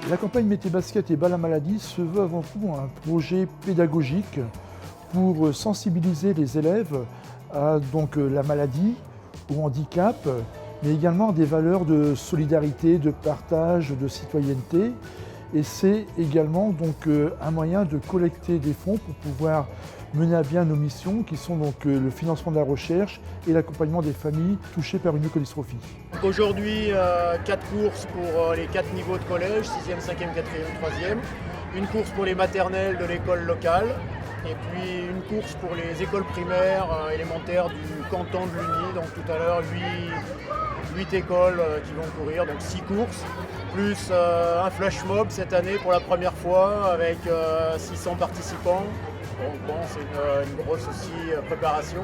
La campagne Mettez Basket et Bas la maladie se veut avant tout un projet pédagogique pour sensibiliser les élèves à la maladie, au handicap, mais également à des valeurs de solidarité, de partage, de citoyenneté. Et c'est également un moyen de collecter des fonds pour pouvoir mener à bien nos missions qui sont le financement de la recherche et l'accompagnement des familles touchées par une leucodystrophie. Aujourd'hui, 4 courses pour les 4 niveaux de collège, 6e, 5e, 4e, 3e. Une course pour les maternelles de l'école locale. Et puis une course pour les écoles primaires élémentaires du canton de Lugny. Donc tout à l'heure, 8 écoles qui vont courir, donc 6 courses. Plus un flash mob cette année pour la première fois avec 600 participants. Donc bon, c'est une grosse aussi préparation.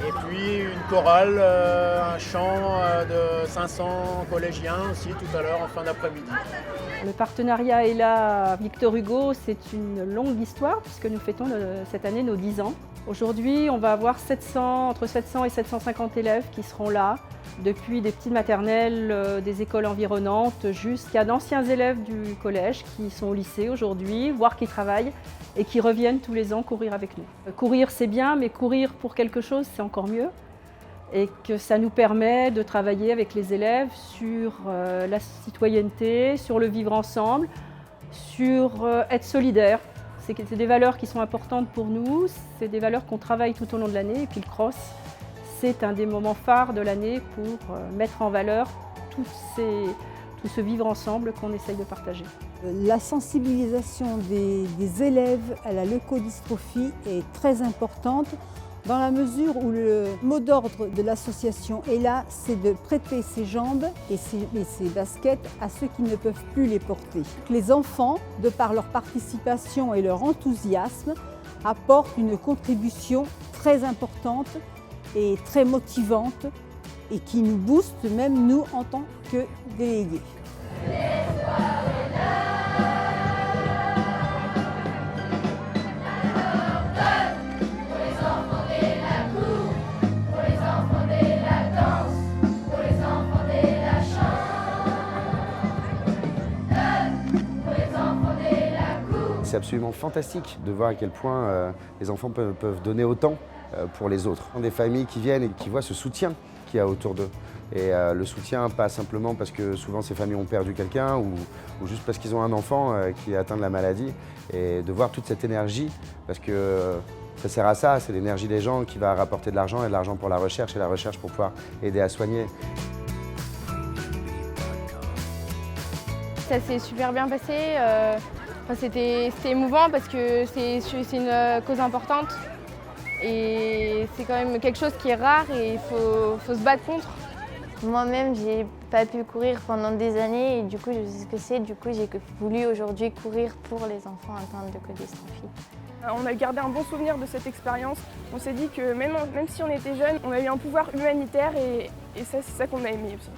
Et puis une chorale, un chant de 500 collégiens aussi tout à l'heure en fin d'après-midi. Le partenariat Ella Victor Hugo, c'est une longue histoire puisque nous fêtons cette année nos 10 ans. Aujourd'hui, on va avoir entre 700 et 750 élèves qui seront là, depuis des petites maternelles, des écoles environnantes, jusqu'à d'anciens élèves du collège qui sont au lycée aujourd'hui, voire qui travaillent et qui reviennent tous les ans courir avec nous. Courir, c'est bien, mais courir pour quelque chose, c'est encore mieux. Et que ça nous permet de travailler avec les élèves sur la citoyenneté, sur le vivre ensemble, sur être solidaire. C'est des valeurs qui sont importantes pour nous, c'est des valeurs qu'on travaille tout au long de l'année. Et puis le cross, c'est un des moments phares de l'année pour mettre en valeur tout ce vivre ensemble qu'on essaye de partager. La sensibilisation des élèves à la leucodystrophie est très importante dans la mesure où le mot d'ordre de l'association Ella, c'est de prêter ses jambes et ses baskets à ceux qui ne peuvent plus les porter. Les enfants, de par leur participation et leur enthousiasme, apportent une contribution très importante et très motivante et qui nous booste, même nous en tant que délégués. C'est absolument fantastique de voir à quel point les enfants peuvent donner autant pour les autres. Des familles qui viennent et qui voient ce soutien qu'il y a autour d'eux. Et le soutien, pas simplement parce que souvent ces familles ont perdu quelqu'un ou juste parce qu'ils ont un enfant qui est atteint de la maladie. Et de voir toute cette énergie, parce que ça sert à ça, c'est l'énergie des gens qui va rapporter de l'argent et de l'argent pour la recherche et la recherche pour pouvoir aider à soigner. Ça s'est super bien passé. C'était émouvant parce que c'est une cause importante et c'est quand même quelque chose qui est rare et il faut se battre contre. Moi-même, j'ai pas pu courir pendant des années et du coup, je sais ce que c'est. Du coup, j'ai voulu aujourd'hui courir pour les enfants atteints de leucodystrophie. On a gardé un bon souvenir de cette expérience. On s'est dit que même si on était jeunes, on a eu un pouvoir humanitaire et ça, c'est ça qu'on a aimé aussi.